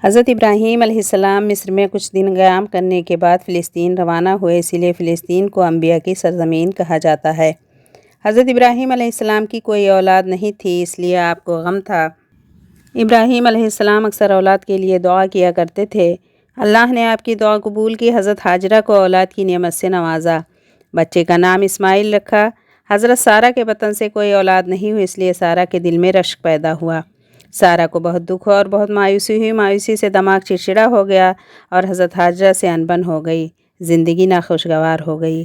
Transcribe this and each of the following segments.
حضرت ابراہیم علیہ السلام مصر میں کچھ دن قیام کرنے کے بعد فلسطین روانہ ہوئے، اسی لیے فلسطین کو انبیاء کی سرزمین کہا جاتا ہے۔ حضرت ابراہیم علیہ السلام کی کوئی اولاد نہیں تھی، اس لیے آپ کو غم تھا۔ ابراہیم علیہ السلام اکثر اولاد کے لیے دعا کیا کرتے تھے۔ اللہ نے آپ کی دعا قبول کی، حضرت ہاجرہ کو اولاد کی نعمت سے نوازا، بچے کا نام اسماعیل رکھا۔ حضرت سارہ کے بطن سے کوئی اولاد نہیں ہوئی، اس لیے سارہ کے دل میں رشک پیدا ہوا۔ سارہ کو بہت دکھ اور بہت مایوسی ہوئی، مایوسی سے دماغ چڑچڑا ہو گیا اور حضرت ہاجرہ سے انبن ہو گئی، زندگی ناخوشگوار ہو گئی۔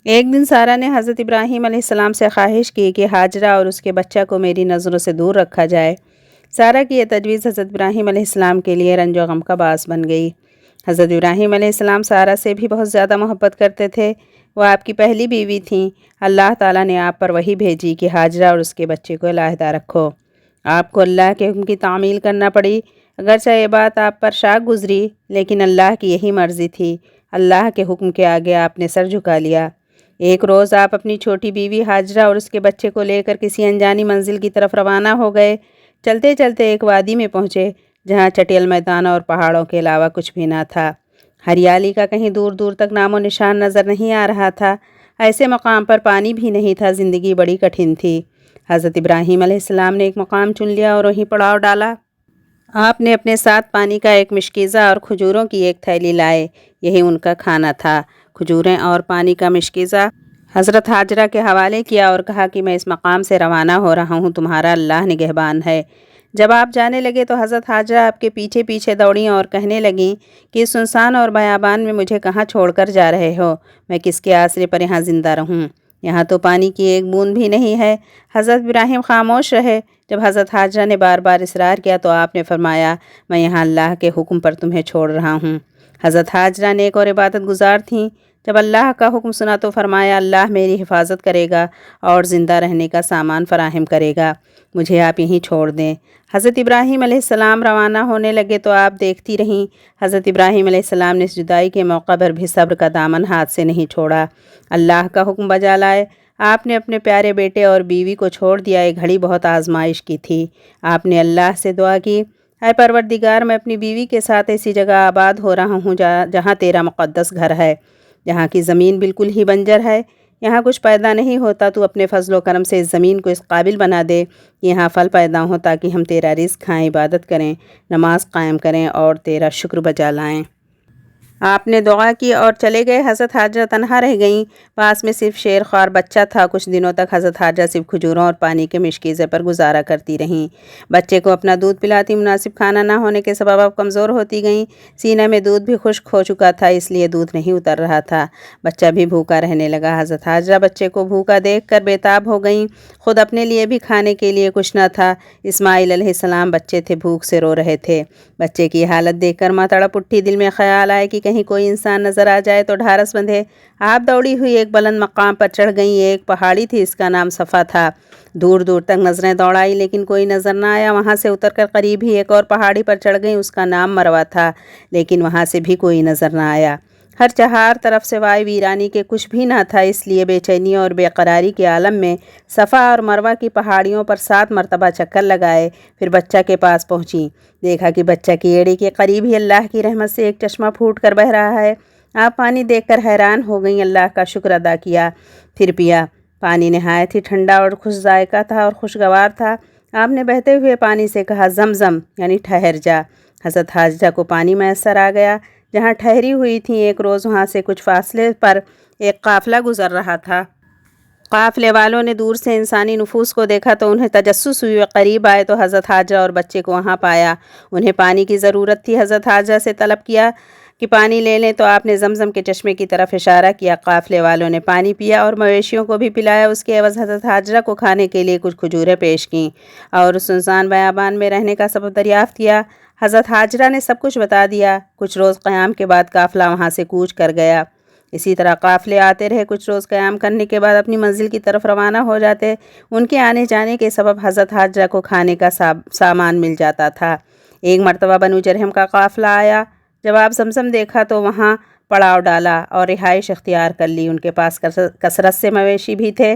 ایک دن سارہ نے حضرت ابراہیم علیہ السلام سے خواہش کی کہ ہاجرہ اور اس کے بچہ کو میری نظروں سے دور رکھا جائے۔ سارہ کی یہ تجویز حضرت ابراہیم علیہ السلام کے لیے رنج و غم کا باعث بن گئی۔ حضرت ابراہیم علیہ السلام سارہ سے بھی بہت زیادہ محبت کرتے تھے، وہ آپ کی پہلی بیوی تھیں۔ اللہ تعالیٰ نے آپ پر وحی بھیجی کہ ہاجرہ اور اس کے بچے کو علیحدہ رکھو۔ آپ کو اللہ کے حکم کی تعمیل کرنا پڑی، اگرچہ یہ بات آپ پر شاق گزری، لیکن اللہ کی یہی مرضی تھی۔ اللہ کے حکم کے آگے آپ نے سر جھکا لیا۔ ایک روز آپ اپنی چھوٹی بیوی ہاجرہ اور اس کے بچے کو لے کر کسی انجانی منزل کی طرف روانہ ہو گئے۔ چلتے چلتے ایک وادی میں پہنچے، جہاں چٹیل میدان اور پہاڑوں کے علاوہ کچھ بھی نہ تھا۔ ہریالی کا کہیں دور دور تک نام و نشان نظر نہیں آ رہا تھا۔ ایسے مقام پر پانی بھی نہیں تھا، زندگی بڑی کٹھن تھی۔ حضرت ابراہیم علیہ السلام نے ایک مقام چن لیا اور وہیں پڑاؤ ڈالا۔ آپ نے اپنے ساتھ پانی کا ایک مشکیزہ اور کھجوروں کی ایک تھیلی لائے، یہی ان کا کھانا تھا، کھجوریں اور پانی کا مشکیزہ۔ حضرت ہاجرہ کے حوالے کیا اور کہا کہ میں اس مقام سے روانہ ہو رہا ہوں، تمہارا اللہ نگہبان ہے۔ جب آپ جانے لگے تو حضرت ہاجرہ آپ کے پیچھے پیچھے دوڑیں اور کہنے لگیں کہ اس سنسان اور بیابان میں مجھے کہاں چھوڑ کر جا رہے ہو؟ میں کس کے آسرے پر یہاں زندہ رہوں؟ یہاں تو پانی کی ایک بوند بھی نہیں ہے۔ حضرت ابراہیم خاموش رہے۔ جب حضرت ہاجرہ نے بار بار اصرار کیا تو آپ نے فرمایا، میں یہاں اللہ کے حکم پر تمہیں چھوڑ رہا ہوں۔ حضرت ہاجرہ نیک اور عبادت گزار تھیں۔ جب اللہ کا حکم سنا تو فرمایا، اللہ میری حفاظت کرے گا اور زندہ رہنے کا سامان فراہم کرے گا، مجھے آپ یہیں چھوڑ دیں۔ حضرت ابراہیم علیہ السلام روانہ ہونے لگے تو آپ دیکھتی رہیں۔ حضرت ابراہیم علیہ السلام نے اس جدائی کے موقع پر بھی صبر کا دامن ہاتھ سے نہیں چھوڑا۔ اللہ کا حکم بجا لائے، آپ نے اپنے پیارے بیٹے اور بیوی کو چھوڑ دیا۔ یہ گھڑی بہت آزمائش کی تھی۔ آپ نے اللہ سے دعا کی، اے پروردگار، میں اپنی بیوی کے ساتھ ایسی جگہ آباد ہو رہا ہوں جہاں تیرا مقدس گھر ہے، جہاں کی زمین بالکل ہی بنجر ہے، یہاں کچھ پیدا نہیں ہوتا۔ تو اپنے فضل و کرم سے اس زمین کو اس قابل بنا دے کہ یہاں پھل پیدا ہوں، تاکہ ہم تیرا رزق کھائیں، عبادت کریں، نماز قائم کریں اور تیرا شکر بجا لائیں۔ آپ نے دعا کی اور چلے گئے۔ حضرت ہاجرہ تنہا رہ گئیں، پاس میں صرف شیر خوار بچہ تھا۔ کچھ دنوں تک حضرت ہاجرہ صرف کھجوروں اور پانی کے مشکیزے پر گزارا کرتی رہیں۔ بچے کو اپنا دودھ پلاتی، مناسب کھانا نہ ہونے کے سبب اب کمزور ہوتی گئیں۔ سینے میں دودھ بھی خشک ہو چکا تھا، اس لیے دودھ نہیں اتر رہا تھا۔ بچہ بھی بھوکا رہنے لگا۔ حضرت ہاجرہ بچے کو بھوکا دیکھ کر بیتاب ہو گئیں، خود اپنے لیے بھی کھانے کے لیے کچھ نہ تھا۔ اسماعیل علیہ السلام بچے تھے، بھوک سے رو رہے تھے۔ بچے کی حالت دیکھ کر ماں تڑپ اٹھی، دل میں خیال آئے کہ کہیں کوئی انسان نظر آ جائے تو ڈھارس بندھے۔ آپ دوڑی ہوئی ایک بلند مقام پر چڑھ گئیں۔ ایک پہاڑی تھی، اس کا نام صفا تھا۔ دور دور تک نظریں دوڑائی لیکن کوئی نظر نہ آیا۔ وہاں سے اتر کر قریب ہی ایک اور پہاڑی پر چڑھ گئیں، اس کا نام مروہ تھا، لیکن وہاں سے بھی کوئی نظر نہ آیا۔ ہر چہار طرف سے وائے ویرانی کے کچھ بھی نہ تھا، اس لیے بے چینی اور بے قراری کے عالم میں صفا اور مروہ کی پہاڑیوں پر 7 مرتبہ چکر لگائے، پھر بچہ کے پاس پہنچیں۔ دیکھا کہ بچہ کی ایڑی کے قریب ہی اللہ کی رحمت سے ایک چشمہ پھوٹ کر بہہ رہا ہے۔ آپ پانی دیکھ کر حیران ہو گئیں، اللہ کا شکر ادا کیا، پھر پیا۔ پانی نہایت ہی ٹھنڈا اور خوش ذائقہ تھا اور خوشگوار تھا۔ آپ نے بہتے ہوئے پانی سے کہا، زمزم، یعنی ٹھہر جا۔ حضرت ہاجرہ کو پانی میسر آ گیا جہاں ٹھہری ہوئی تھیں۔ ایک روز وہاں سے کچھ فاصلے پر ایک قافلہ گزر رہا تھا۔ قافلے والوں نے دور سے انسانی نفوس کو دیکھا تو انہیں تجسس ہوئی، قریب آئے تو حضرت ہاجرہ اور بچے کو وہاں پایا۔ انہیں پانی کی ضرورت تھی۔ حضرت ہاجرہ سے طلب کیا کہ پانی لے لیں تو آپ نے زمزم کے چشمے کی طرف اشارہ کیا۔ قافلے والوں نے پانی پیا اور مویشیوں کو بھی پلایا۔ اس کے عوض حضرت ہاجرہ کو کھانے کے لیے کچھ کھجوریں پیش کیں اور اس سنسان بیابان میں رہنے کا سبب دریافت کیا۔ حضرت ہاجرہ نے سب کچھ بتا دیا۔ کچھ روز قیام کے بعد قافلہ وہاں سے کوچ کر گیا۔ اسی طرح قافلے آتے رہے، کچھ روز قیام کرنے کے بعد اپنی منزل کی طرف روانہ ہو جاتے۔ ان کے آنے جانے کے سبب حضرت ہاجرہ کو کھانے کا سامان مل جاتا تھا۔ ایک مرتبہ بنو جرہم کا قافلہ آیا۔ جب آپ زمزم دیکھا تو وہاں پڑاؤ ڈالا اور رہائش اختیار کر لی۔ ان کے پاس کثرت سے مویشی بھی تھے۔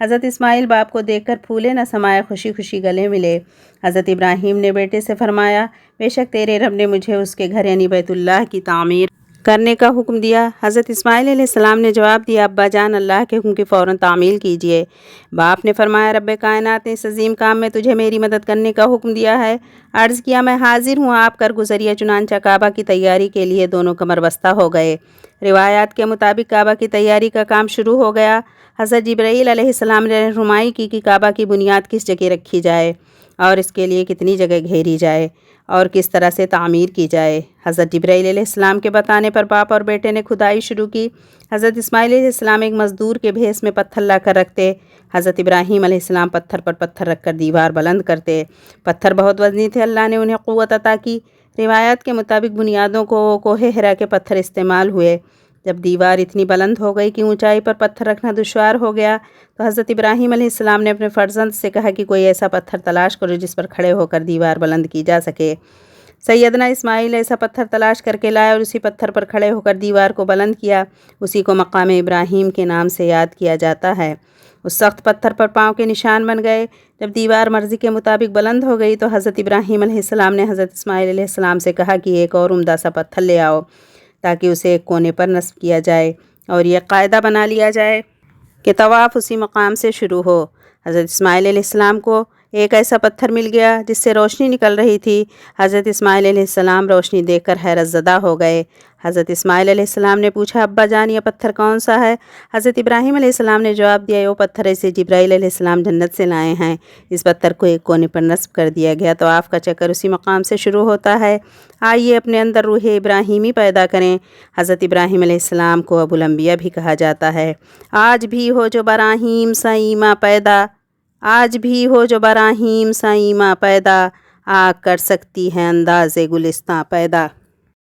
حضرت اسماعیل باپ کو دیکھ کر پھولے نہ سمائے خوشی خوشی گلے ملے۔ حضرت ابراہیم نے بیٹے سے فرمایا، بے شک تیرے رب نے مجھے اس کے گھر یعنی بیت اللہ کی تعمیر کرنے کا حکم دیا۔ حضرت اسماعیل علیہ السلام نے جواب دیا، ابا جان اللہ کے حکم کی فوراً تعمیل کیجیے۔ باپ نے فرمایا، رب کائنات نے اس عظیم کام میں تجھے میری مدد کرنے کا حکم دیا ہے۔ عرض کیا، میں حاضر ہوں، آپ کر گزریے۔ چنانچہ کعبہ کی تیاری کے لیے دونوں کمر بستہ ہو گئے۔ روایات کے مطابق کعبہ کی تیاری کا کام شروع ہو گیا۔ حضرت جبرائیل علیہ السلام نے رہنمائی کی کہ کعبہ کی بنیاد کس جگہ رکھی جائے اور اس کے لیے کتنی جگہ گھیری جائے اور کس طرح سے تعمیر کی جائے۔ حضرت جبرائیل علیہ السلام کے بتانے پر باپ اور بیٹے نے کھدائی شروع کی۔ حضرت اسماعیل علیہ السلام ایک مزدور کے بھیس میں پتھر لا کر رکھتے۔ حضرت ابراہیم علیہ السلام پتھر پر پتھر رکھ کر دیوار بلند کرتے۔ پتھر بہت وزنی تھے، اللہ نے انہیں قوت عطا کی۔ روایات کے مطابق بنیادوں کو کوہ ہرا کے پتھر استعمال ہوئے۔ جب دیوار اتنی بلند ہو گئی کہ اونچائی پر پتھر رکھنا دشوار ہو گیا تو حضرت ابراہیم علیہ السلام نے اپنے فرزند سے کہا کہ کوئی ایسا پتھر تلاش کرو جس پر کھڑے ہو کر دیوار بلند کی جا سکے۔ سیدنا اسماعیل ایسا پتھر تلاش کر کے لائے اور اسی پتھر پر کھڑے ہو کر دیوار کو بلند کیا۔ اسی کو مقام ابراہیم کے نام سے یاد کیا جاتا ہے۔ اس سخت پتھر پر پاؤں کے نشان بن گئے۔ جب دیوار مرضی کے مطابق بلند ہو گئی تو حضرت ابراہیم علیہ السلام نے حضرت اسماعیل علیہ السلام سے کہا کہ ایک اور عمدہ سا پتھر لے آؤ تاکہ اسے ایک کونے پر نصب کیا جائے اور یہ قاعدہ بنا لیا جائے کہ طواف اسی مقام سے شروع ہو۔ حضرت اسماعیل علیہ السلام کو ایک ایسا پتھر مل گیا جس سے روشنی نکل رہی تھی۔ حضرت اسماعیل علیہ السلام روشنی دیکھ کر حیرت زدہ ہو گئے۔ حضرت اسماعیل علیہ السلام نے پوچھا، ابا جان یہ پتھر کون سا ہے؟ حضرت ابراہیم علیہ السلام نے جواب دیا، وہ پتھر اسے جبرائیل علیہ السلام جنت سے لائے ہیں۔ اس پتھر کو ایک کونے پر نصب کر دیا گیا تو آپ کا چکر اسی مقام سے شروع ہوتا ہے۔ آئیے اپنے اندر روح ابراہیمی پیدا کریں۔ حضرت ابراہیم علیہ السلام کو ابو الانبیاء بھی کہا جاتا ہے۔ آج بھی ہو جو براہیم سا ایماں پیدا، آج بھی ہو جو براہیم سا ایماں پیدا، آگ کر سکتی ہے انداز گلستاں پیدا۔